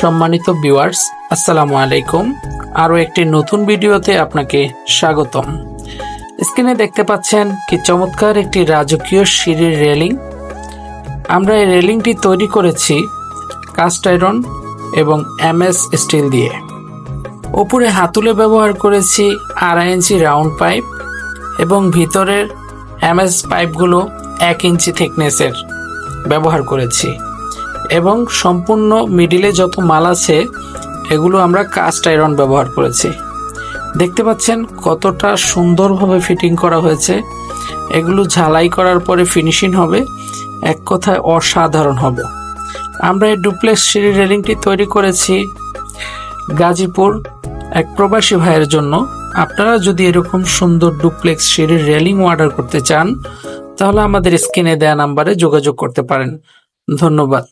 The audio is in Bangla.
সম্মানিত ভিউয়ার্স, আসসালামু আলাইকুম। আরও একটি নতুন ভিডিওতে আপনাকে স্বাগতম। স্ক্রিনে দেখতে পাচ্ছেন কি চমৎকার একটি রাজকীয় সিঁড়ির রেলিং। আমরা এই রেলিংটি তৈরি করেছি কাস্ট আয়রন এবং MS স্টিল দিয়ে। উপরে হাতুলে ব্যবহার করেছি 2.5 ইঞ্চি রাউন্ড পাইপ এবং ভিতরের MS পাইপগুলো 1 ইঞ্চি থিকনেসের ব্যবহার করেছি এবং সম্পূর্ণ মিডিলে যত মাল আছে এগুলো আমরা কাস্ট আয়রন ব্যবহার করেছি। দেখতে পাচ্ছেন কতটা সুন্দরভাবে ফিটিং করা হয়েছে। এগুলো ঝালাই করার পরে ফিনিশিং হবে, এক কথায় অসাধারণ হবে। আমরা এই ডুপ্লেক্স সিঁড়ি রেলিংটি তৈরি করেছি গাজীপুর এক প্রবাসী ভাইয়ের জন্য। আপনারা যদি এরকম সুন্দর ডুপ্লেক্স সিঁড়ির রেলিং অর্ডার করতে চান তাহলে আমাদের স্ক্রিনে দেওয়া নাম্বারে যোগাযোগ করতে পারেন। ধন্যবাদ।